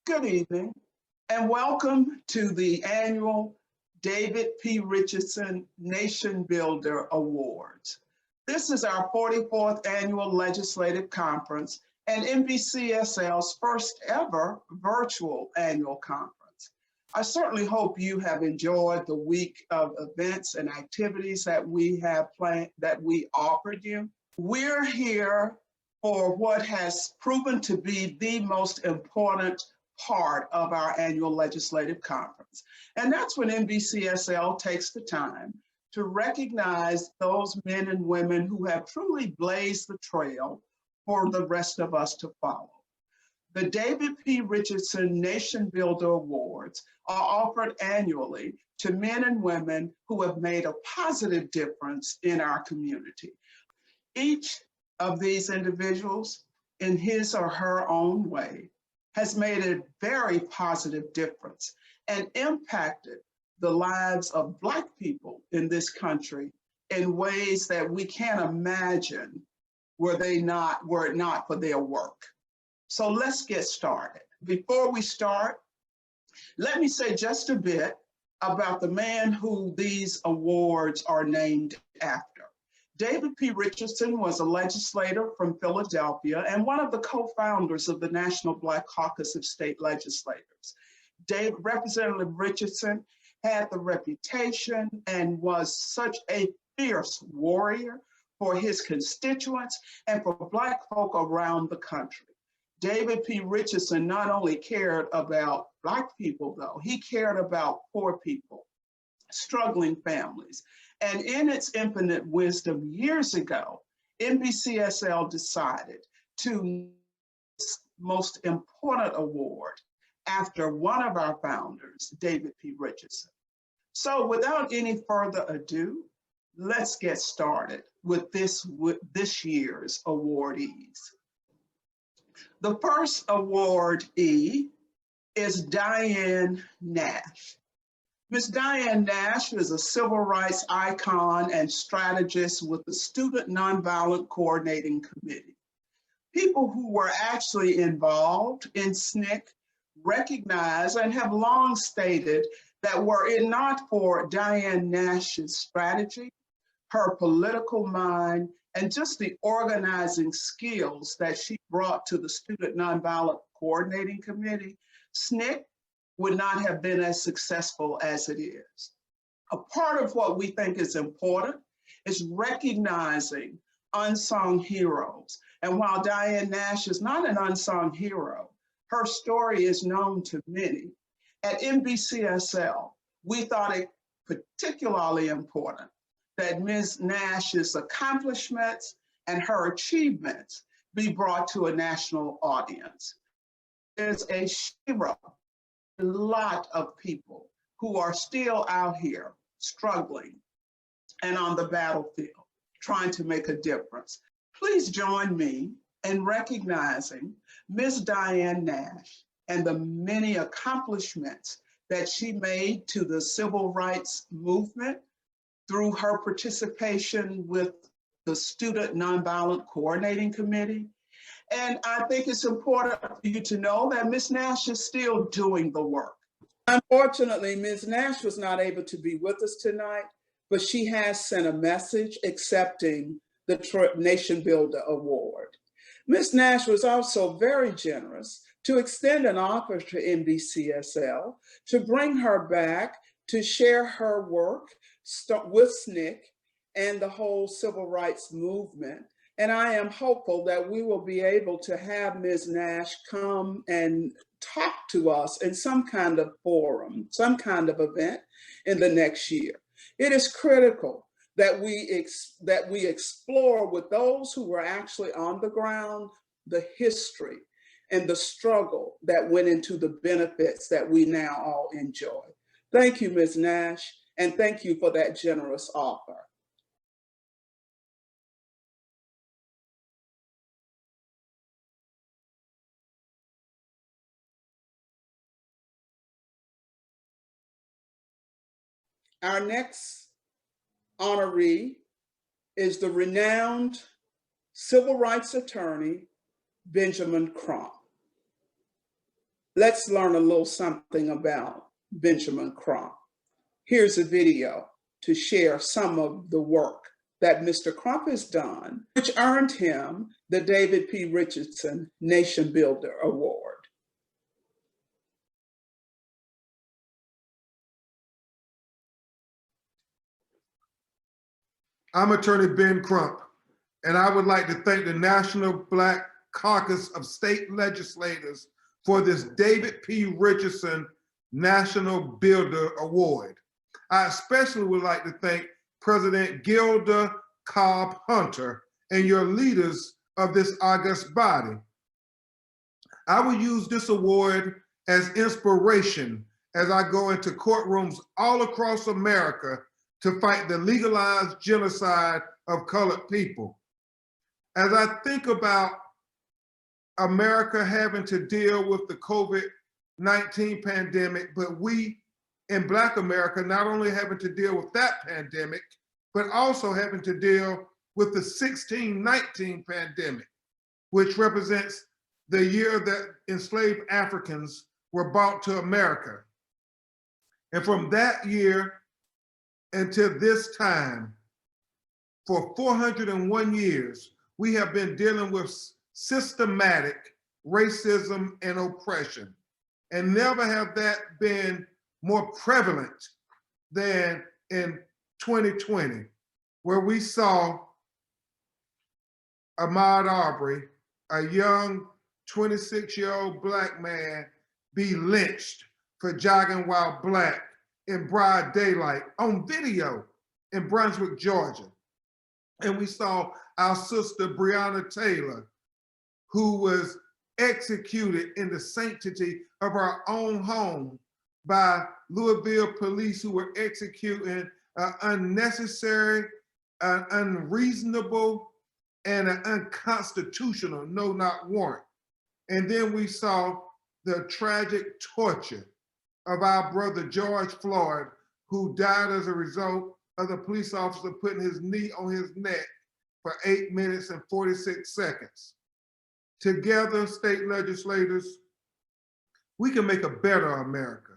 Good evening, and welcome to the annual David P. Richardson Nation Builder Awards. This is our 44th annual legislative conference and NBCSL's first ever virtual annual conference. I certainly hope you have enjoyed the week of events and activities that we have planned, that we offered you. We're here for what has proven to be the most important part of our annual legislative conference. And that's when NBCSL takes the time to recognize those men and women who have truly blazed the trail for the rest of us to follow. The David P. Richardson Nation Builder Awards are offered annually to men and women who have made a positive difference in our community. Each of these individuals, in his or her own way, has made a very positive difference and impacted the lives of Black people in this country in ways that we can't imagine were it not for their work. So let's get started. Before we start, let me say just a bit about the man who these awards are named after. David P. Richardson was a legislator from Philadelphia and one of the co-founders of the National Black Caucus of State Legislators. Representative Richardson had the reputation and was such a fierce warrior for his constituents and for Black folk around the country. David P. Richardson not only cared about Black people, though, he cared about poor people, struggling families. And in its infinite wisdom years ago, NBCSL decided to most important award after one of our founders, David P. Richardson. So without any further ado, let's get started with this year's awardees. The first awardee is Diane Nash. Ms. Diane Nash is a civil rights icon and strategist with the Student Nonviolent Coordinating Committee. People who were actually involved in SNCC recognize and have long stated that were it not for Diane Nash's strategy, her political mind, and just the organizing skills that she brought to the Student Nonviolent Coordinating Committee, SNCC would not have been as successful as it is. A part of what we think is important is recognizing unsung heroes. And while Diane Nash is not an unsung hero, her story is known to many. At NBCSL, we thought it particularly important that Ms. Nash's accomplishments and her achievements be brought to a national audience. There's a lot of people who are still out here struggling and on the battlefield, trying to make a difference. Please join me in recognizing Ms. Diane Nash and the many accomplishments that she made to the civil rights movement through her participation with the Student Nonviolent Coordinating Committee. And I think it's important for you to know that Ms. Nash is still doing the work. Unfortunately, Ms. Nash was not able to be with us tonight, but she has sent a message accepting the Nation Builder Award. Ms. Nash was also very generous to extend an offer to NBCSL to bring her back to share her work with SNCC and the whole civil rights movement. And I am hopeful that we will be able to have Ms. Nash come and talk to us in some kind of forum, some kind of event in the next year. It is critical that we explore with those who were actually on the ground, the history and the struggle that went into the benefits that we now all enjoy. Thank you, Ms. Nash, and thank you for that generous offer. Our next honoree is the renowned civil rights attorney, Benjamin Crump. Let's learn a little something about Benjamin Crump. Here's a video to share some of the work that Mr. Crump has done, which earned him the David P. Richardson Nation Builder Award. I'm Attorney Ben Crump, and I would like to thank the National Black Caucus of State Legislators for this David P. Richardson National Builder Award. I especially would like to thank President Gilda Cobb Hunter and your leaders of this august body. I will use this award as inspiration as I go into courtrooms all across America to fight the legalized genocide of colored people. As I think about America having to deal with the COVID-19 pandemic, but we in Black America not only having to deal with that pandemic, but also having to deal with the 1619 pandemic, which represents the year that enslaved Africans were brought to America. And from that year until this time, for 401 years, we have been dealing with systematic racism and oppression. And never have that been more prevalent than in 2020, where we saw Ahmaud Arbery, a young 26-year-old Black man, be lynched for jogging while Black in broad daylight on video in Brunswick, Georgia. And we saw our sister Breonna Taylor, who was executed in the sanctity of our own home by Louisville police who were executing unnecessary, unreasonable, and an unconstitutional no-knock warrant. And then we saw the tragic torture of our brother George Floyd, who died as a result of the police officer putting his knee on his neck for 8 minutes and 46 seconds. Together, state legislators, we can make a better America,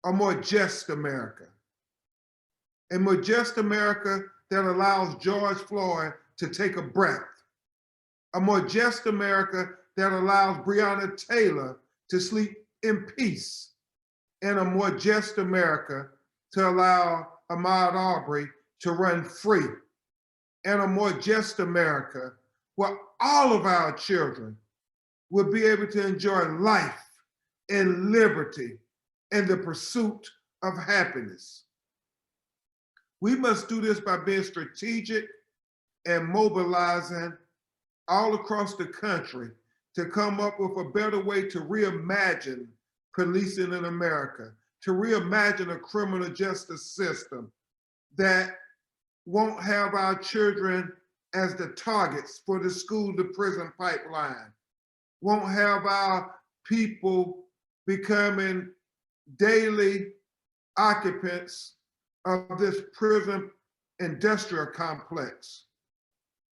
a more just America, a more just America that allows George Floyd to take a breath, a more just America that allows Breonna Taylor to sleep in peace, and a more just America to allow Ahmaud Arbery to run free, and a more just America where all of our children will be able to enjoy life and liberty and the pursuit of happiness. We must do this by being strategic and mobilizing all across the country to come up with a better way to reimagine policing in America, to reimagine a criminal justice system that won't have our children as the targets for the school to prison pipeline, won't have our people becoming daily occupants of this prison industrial complex,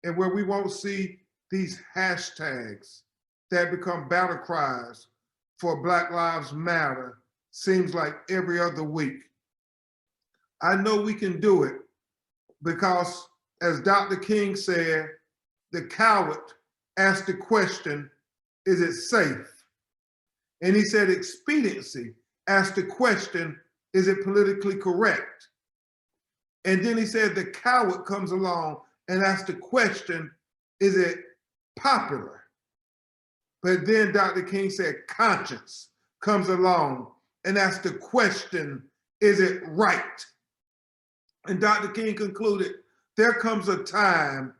and where we won't see these hashtags that become battle cries for Black Lives Matter seems like every other week. I know we can do it because, as Dr. King said, the coward asked the question, is it safe? And he said expediency asked the question, is it politically correct? And then he said the coward comes along and asks the question, is it popular? But then Dr. King said conscience comes along and asks the question, is it right? And Dr. King concluded, there comes a time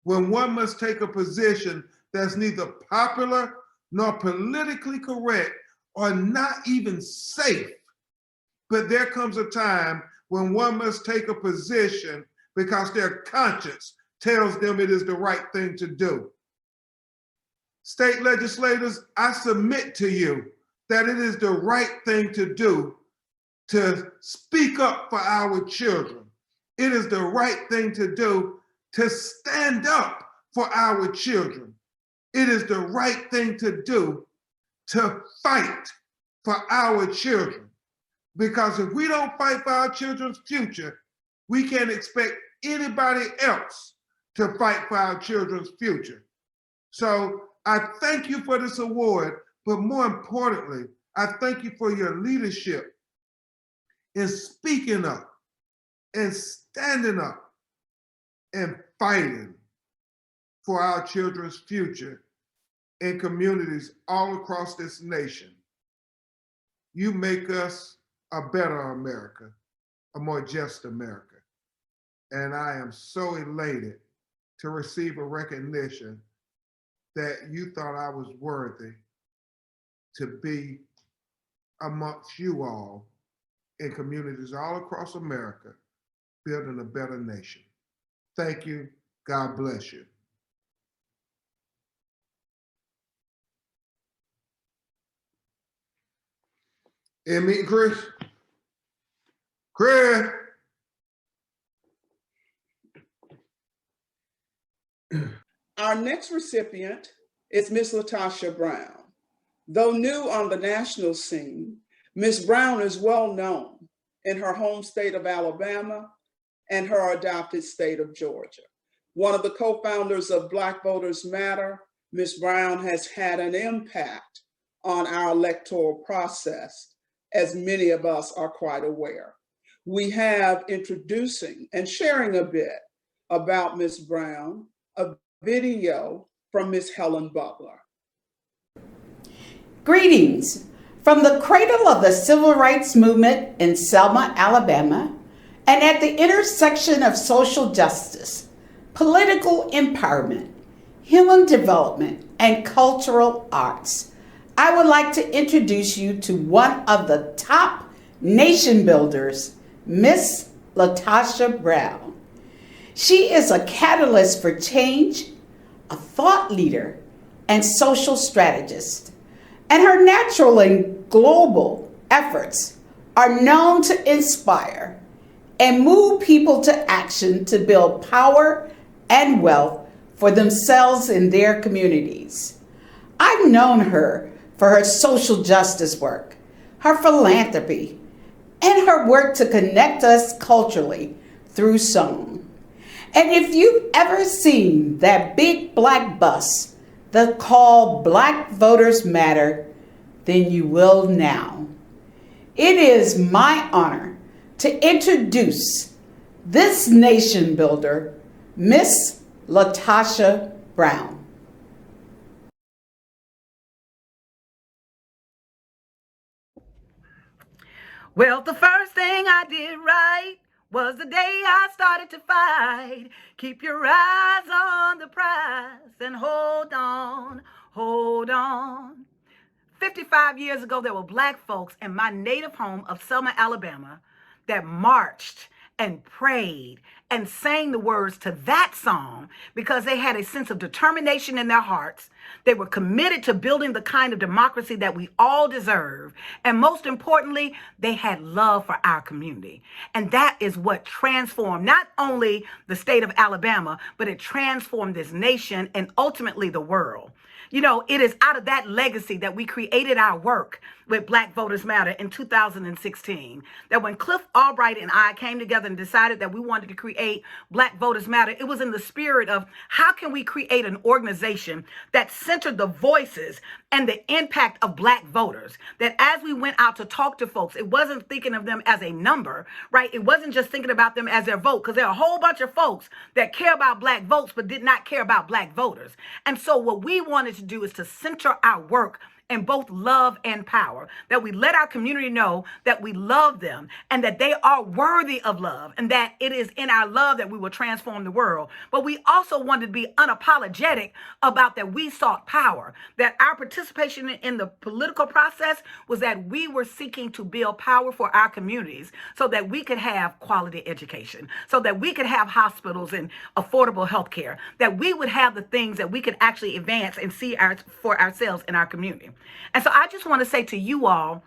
when one must take a position that's neither popular nor politically correct or not even safe. But there comes a time when one must take a position because their conscience tells them it is the right thing to do. State legislators, I submit to you that it is the right thing to do to speak up for our children. It is the right thing to do to stand up for our children. It is the right thing to do to fight for our children. Because if we don't fight for our children's future, we can't expect anybody else to fight for our children's future. So I thank you for this award, but more importantly, I thank you for your leadership in speaking up and standing up and fighting for our children's future in communities all across this nation. You make us a better America, a more just America. And I am so elated to receive a recognition that you thought I was worthy to be amongst you all in communities all across America, building a better nation. Thank you. God bless you. And meet Chris. Chris. Our next recipient is Ms. Latasha Brown. Though new on the national scene, Ms. Brown is well known in her home state of Alabama and her adopted state of Georgia. One of the co-founders of Black Voters Matter, Ms. Brown has had an impact on our electoral process, as many of us are quite aware. We have introducing and sharing a bit about Ms. Brown, a video from Ms. Helen Butler. Greetings. From the cradle of the civil rights movement in Selma, Alabama, and at the intersection of social justice, political empowerment, human development, and cultural arts, I would like to introduce you to one of the top nation builders, Miss Latasha Brown. She is a catalyst for change, a thought leader, and social strategist. And her natural and global efforts are known to inspire and move people to action to build power and wealth for themselves and their communities. I've known her for her social justice work, her philanthropy, and her work to connect us culturally through song. And if you've ever seen that big black bus that called Black Voters Matter, then you will now. It is my honor to introduce this nation builder, Miss Latasha Brown. Well, the first thing I did right was the day I started to fight. Keep your eyes on the prize and hold on, hold on. 55 years ago, there were black folks in my native home of Selma, Alabama, that marched and prayed and sang the words to that song because they had a sense of determination in their hearts. They were committed to building the kind of democracy that we all deserve. And most importantly, they had love for our community. And that is what transformed not only the state of Alabama, but it transformed this nation and ultimately the world. You know, it is out of that legacy that we created our work with Black Voters Matter in 2016. That when Cliff Albright and I came together and decided that we wanted to create Black Voters Matter, it was in the spirit of how can we create an organization that centered the voices and the impact of black voters. That as we went out to talk to folks, it wasn't thinking of them as a number, right? It wasn't just thinking about them as their vote, because there are a whole bunch of folks that care about black votes but did not care about black voters. And so what we wanted to do is to center our work in both love and power, that we let our community know that we love them and that they are worthy of love and that it is in our love that we will transform the world. But we also wanted to be unapologetic about that we sought power, that our participation in the political process was that we were seeking to build power for our communities so that we could have quality education, so that we could have hospitals and affordable health care, that we would have the things that we could actually advance and see for ourselves in our community. And so I just want to say to you all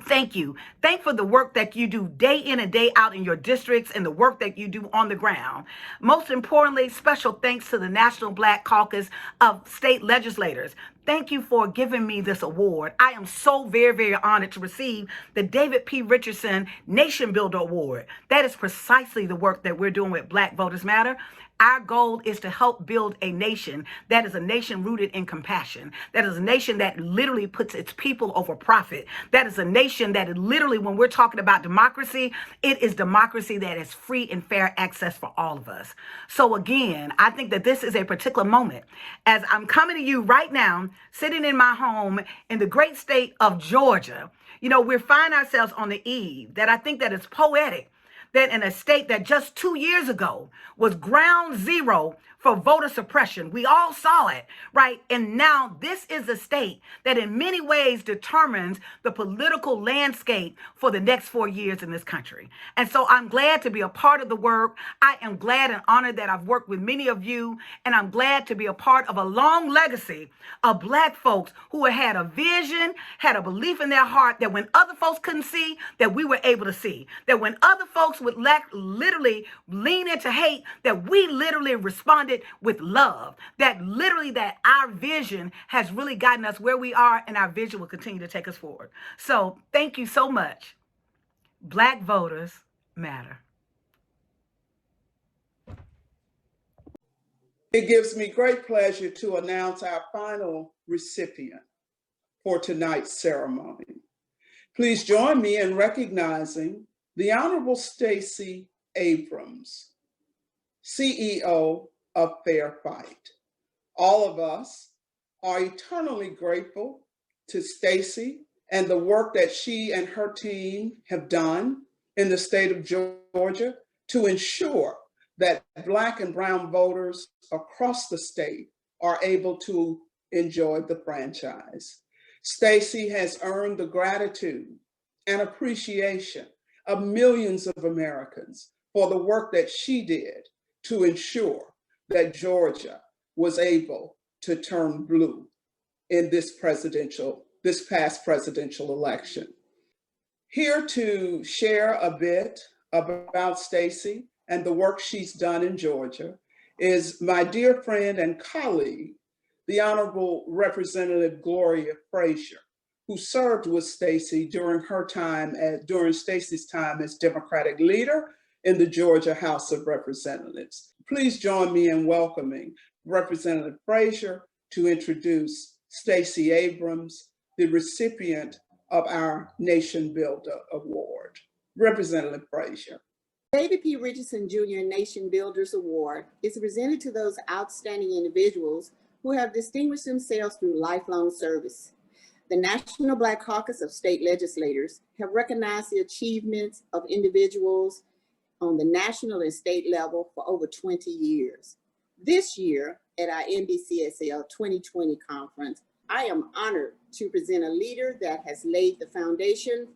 Thank you. Thank for the work that you do day in and day out in your districts and the work that you do on the ground. Most importantly, special thanks to the National Black Caucus of State Legislators. Thank you for giving me this award. I am so very, very honored to receive the David P. Richardson Nation Builder Award. That is precisely the work that we're doing with Black Voters Matter. Our goal is to help build a nation that is a nation rooted in compassion. That is a nation that literally puts its people over profit. That is a nation that literally, when we're talking about democracy, it is democracy that is free and fair access for all of us. So again, I think that this is a particular moment as I'm coming to you right now, sitting in my home in the great state of Georgia. You know, we find ourselves on the eve that I think that is poetic, that in a state that just 2 years ago was ground zero for voter suppression. We all saw it, right? And now this is a state that in many ways determines the political landscape for the next 4 years in this country. And so I'm glad to be a part of the work. I am glad and honored that I've worked with many of you, and I'm glad to be a part of a long legacy of Black folks who had a vision, had a belief in their heart that when other folks couldn't see, that we were able to see, that when other folks would literally lean into hate, that we literally responded with love, that literally that our vision has really gotten us where we are, and our vision will continue to take us forward. So thank you so much. Black Voters Matter. It gives me great pleasure to announce our final recipient for tonight's ceremony. Please join me in recognizing the Honorable Stacey Abrams, CEO of Fair Fight. All of us are eternally grateful to Stacey and the work that she and her team have done in the state of Georgia to ensure that Black and brown voters across the state are able to enjoy the franchise. Stacey has earned the gratitude and appreciation of millions of Americans for the work that she did to ensure that Georgia was able to turn blue in this past presidential election. Here to share a bit about Stacey and the work she's done in Georgia is my dear friend and colleague, the Honorable Representative Gloria Frazier, who served with Stacey during Stacey's time as Democratic leader in the Georgia House of Representatives. Please join me in welcoming Representative Frazier to introduce Stacey Abrams, the recipient of our Nation Builder Award. Representative Frazier. David P. Richardson Jr. Nation Builders Award is presented to those outstanding individuals who have distinguished themselves through lifelong service. The National Black Caucus of State Legislators have recognized the achievements of individuals on the national and state level for over 20 years. This year, at our NBCSL 2020 conference, I am honored to present a leader that has laid the foundation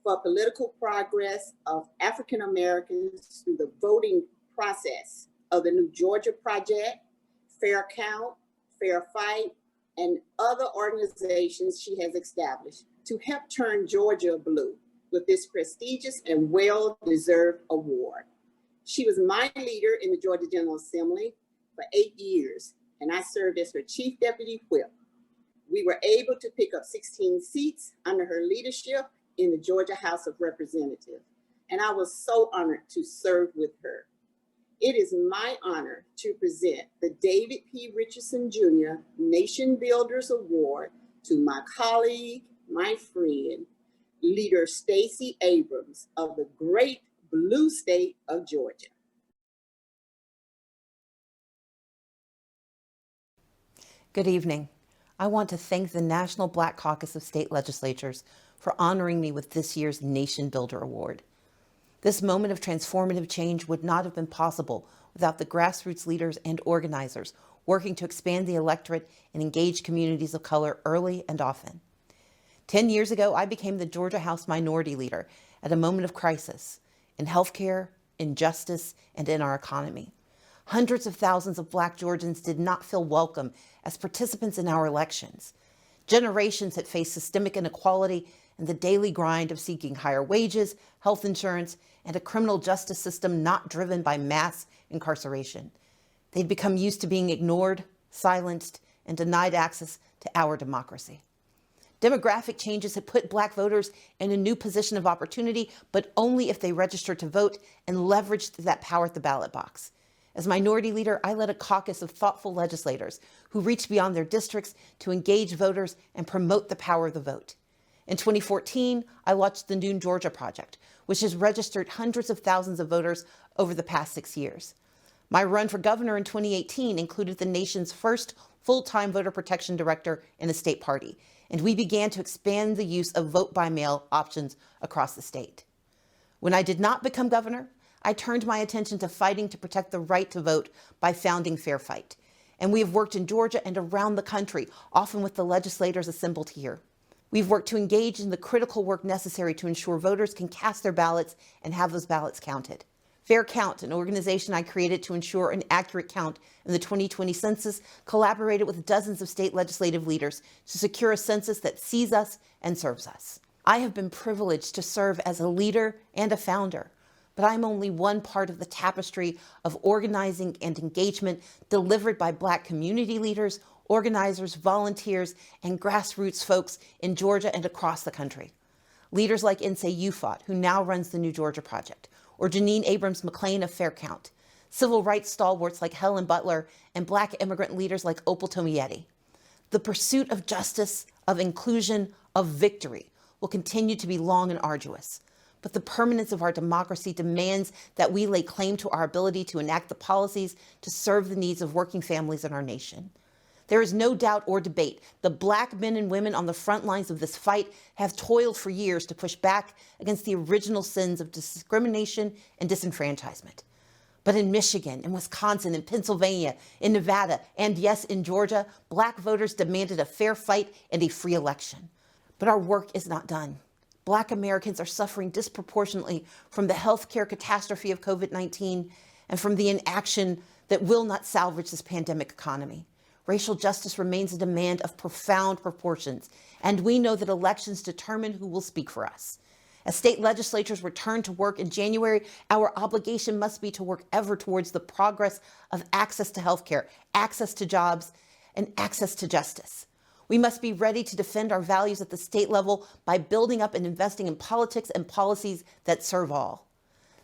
for political progress of African Americans through the voting process of the new Georgia Project, Fair Count, Fair Fight, and other organizations she has established to help turn Georgia blue with this prestigious and well-deserved award. She was my leader in the Georgia General Assembly for 8 years, and I served as her chief deputy whip. We were able to pick up 16 seats under her leadership in the Georgia House of Representatives, and I was so honored to serve with her. It is my honor to present the David P. Richardson Jr. Nation Builders Award to my colleague, my friend, Leader Stacey Abrams of the great blue state of Georgia. Good evening. I want to thank the National Black Caucus of State Legislatures for honoring me with this year's Nation Builder Award. This moment of transformative change would not have been possible without the grassroots leaders and organizers working to expand the electorate and engage communities of color early and often. 10 years ago, I became the Georgia House Minority Leader at a moment of crisis in healthcare, in justice, and in our economy. Hundreds of thousands of Black Georgians did not feel welcome as participants in our elections. Generations had faced systemic inequality and the daily grind of seeking higher wages, health insurance, and a criminal justice system not driven by mass incarceration. They'd become used to being ignored, silenced, and denied access to our democracy. Demographic changes had put Black voters in a new position of opportunity, but only if they registered to vote and leveraged that power at the ballot box. As minority leader, I led a caucus of thoughtful legislators who reached beyond their districts to engage voters and promote the power of the vote. In 2014, I launched the Noon Georgia Project, which has registered hundreds of thousands of voters over the past 6 years. My run for governor in 2018 included the nation's first full-time voter protection director in a state party, and we began to expand the use of vote-by-mail options across the state. When I did not become governor, I turned my attention to fighting to protect the right to vote by founding Fair Fight. And we have worked in Georgia and around the country, often with the legislators assembled here. We've worked to engage in the critical work necessary to ensure voters can cast their ballots and have those ballots counted. Fair Count, an organization I created to ensure an accurate count in the 2020 census, collaborated with dozens of state legislative leaders to secure a census that sees us and serves us. I have been privileged to serve as a leader and a founder, but I'm only one part of the tapestry of organizing and engagement delivered by Black community leaders, organizers, volunteers, and grassroots folks in Georgia and across the country. Leaders like Insay Ufot, who now runs the New Georgia Project, or Janine Abrams McClain of Fair Count, civil rights stalwarts like Helen Butler, and Black immigrant leaders like Opal Tomietti. The pursuit of justice, of inclusion, of victory will continue to be long and arduous. But the permanence of our democracy demands that we lay claim to our ability to enact the policies to serve the needs of working families in our nation. There is no doubt or debate the Black men and women on the front lines of this fight have toiled for years to push back against the original sins of discrimination and disenfranchisement. But in Michigan, in Wisconsin, in Pennsylvania, in Nevada, and yes, in Georgia, Black voters demanded a fair fight and a free election. But our work is not done. Black Americans are suffering disproportionately from the healthcare catastrophe of COVID-19 and from the inaction that will not salvage this pandemic economy. Racial justice remains a demand of profound proportions, and we know that elections determine who will speak for us. As state legislatures return to work in January, our obligation must be to work ever towards the progress of access to healthcare, access to jobs, and access to justice. We must be ready to defend our values at the state level by building up and investing in politics and policies that serve all.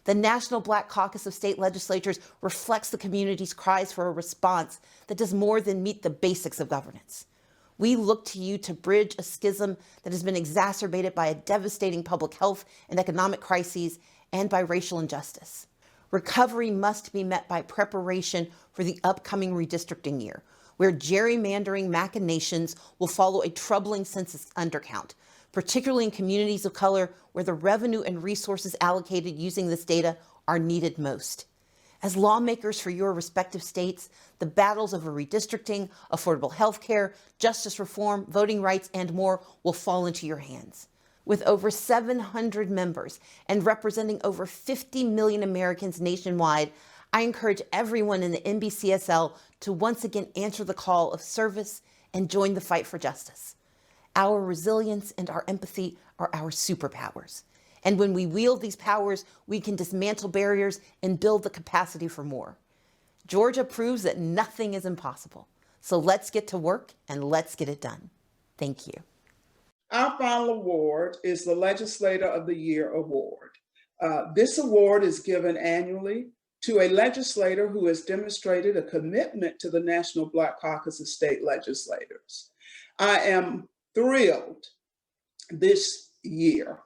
The National Black Caucus of State Legislatures reflects the community's cries for a response that does more than meet the basics of governance. We look to you to bridge a schism that has been exacerbated by a devastating public health and economic crises and by racial injustice. Recovery must be met by preparation for the upcoming redistricting year, where gerrymandering machinations will follow a troubling census undercount, particularly in communities of color where the revenue and resources allocated using this data are needed most. As lawmakers for your respective states, the battles over redistricting, affordable health care, justice reform, voting rights, and more will fall into your hands. With over 700 members and representing over 50 million Americans nationwide, I encourage everyone in the NBCSL to once again answer the call of service and join the fight for justice. Our resilience and our empathy are our superpowers. And when we wield these powers, we can dismantle barriers and build the capacity for more. Georgia proves that nothing is impossible. So let's get to work and let's get it done. Thank you. Our final award is the Legislator of the Year Award. This award is given annually to a legislator who has demonstrated a commitment to the National Black Caucus of State Legislators. I am thrilled this year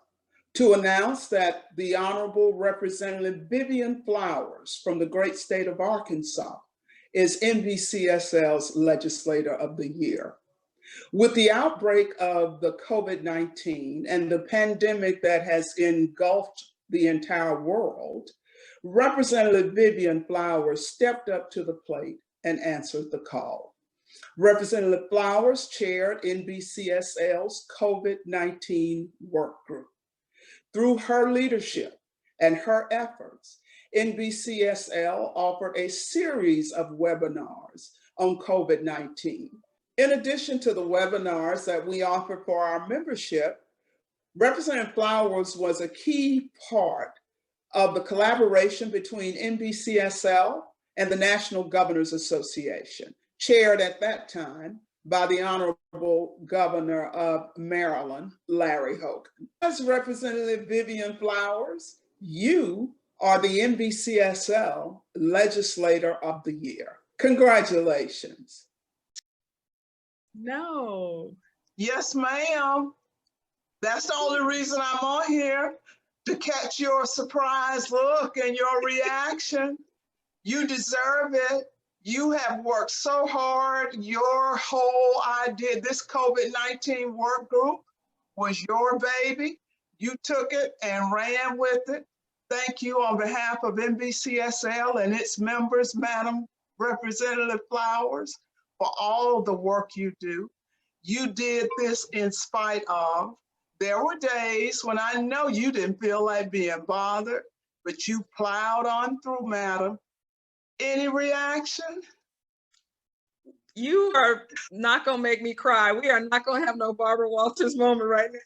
to announce that the Honorable Representative Vivian Flowers from the great state of Arkansas is NBCSL's Legislator of the Year. With the outbreak of the COVID-19 and the pandemic that has engulfed the entire world, Representative Vivian Flowers stepped up to the plate and answered the call. Representative Flowers chaired NBCSL's COVID-19 work group. Through her leadership and her efforts, NBCSL offered a series of webinars on COVID-19. In addition to the webinars that we offered for our membership, Representative Flowers was a key part of the collaboration between NBCSL and the National Governors Association, chaired at that time by the Honorable Governor of Maryland, Larry Hogan. As Representative Vivian Flowers, you are the NBCSL Legislator of the Year. Congratulations. No. Yes, ma'am. That's the only reason I'm on here, to catch your surprised look and your reaction. You deserve it. You have worked so hard. Your whole idea, this COVID-19 work group was your baby. You took it and ran with it. Thank you on behalf of NBCSL and its members, Madam Representative Flowers, for all the work you do. You did this in spite of. There were days when I know you didn't feel like being bothered, but you plowed on through, madam. Any reaction? You are not going to make me cry. We are not going to have no Barbara Walters moment right now.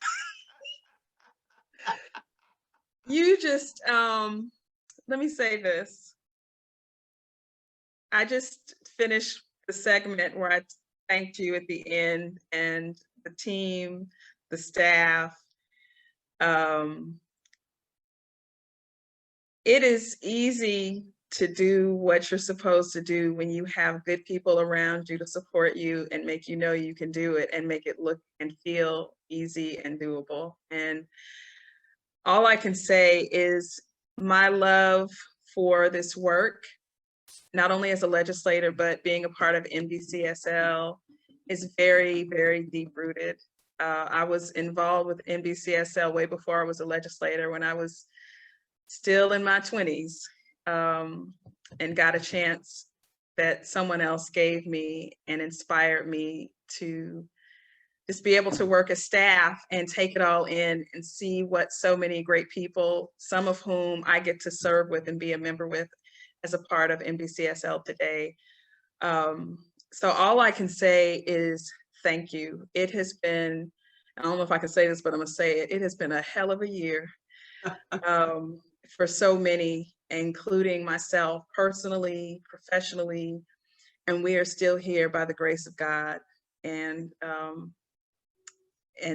You just, let me say this. I just finished the segment where I thanked you at the end, and the team, the staff. It is easy to do what you're supposed to do when you have good people around you to support you and make you know you can do it and make it look and feel easy and doable. And all I can say is my love for this work, not only as a legislator, but being a part of NBCSL, is very, very deep rooted. I was involved with NBCSL way before I was a legislator, when I was still in my 20s, and got a chance that someone else gave me and inspired me to just be able to work as staff and take it all in and see what so many great people, some of whom I get to serve with and be a member with as a part of NBCSL today. So all I can say is thank you. It has been, I don't know if I can say this, but I'm gonna say it. It has been a hell of a year for so many, including myself personally, professionally, and we are still here by the grace of God. And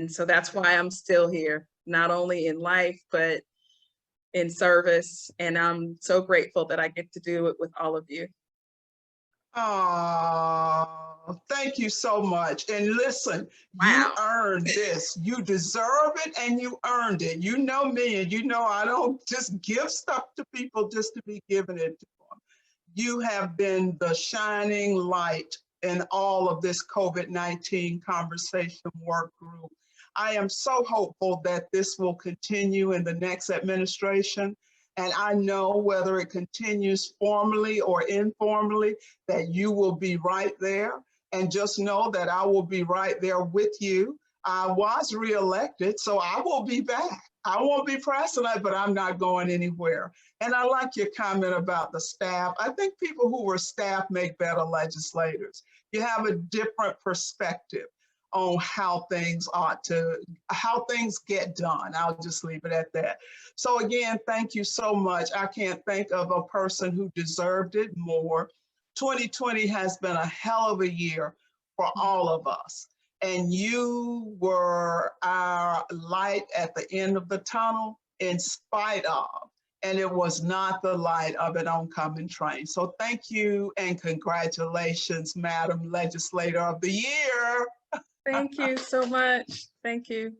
so that's why I'm still here, not only in life, but in service. And I'm so grateful that I get to do it with all of you. Oh, thank you so much. And listen, Wow. You earned this. You deserve it and you earned it. You know me, and you know I don't just give stuff to people just to be giving it to them. You have been the shining light in all of this COVID-19 conversation work group. I am so hopeful that this will continue in the next administration. And I know whether it continues formally or informally, that you will be right there. And just know that I will be right there with you. I was reelected, so I will be back. I won't be pressing it, but I'm not going anywhere. And I like your comment about the staff. I think people who were staff make better legislators. You have a different perspective on how things get done. I'll just leave it at that. So again, thank you so much. I can't think of a person who deserved it more. 2020 has been a hell of a year for all of us. And you were our light at the end of the tunnel in spite of, and it was not the light of an oncoming train. So thank you and congratulations, Madam Legislator of the Year. Thank you so much. Thank you.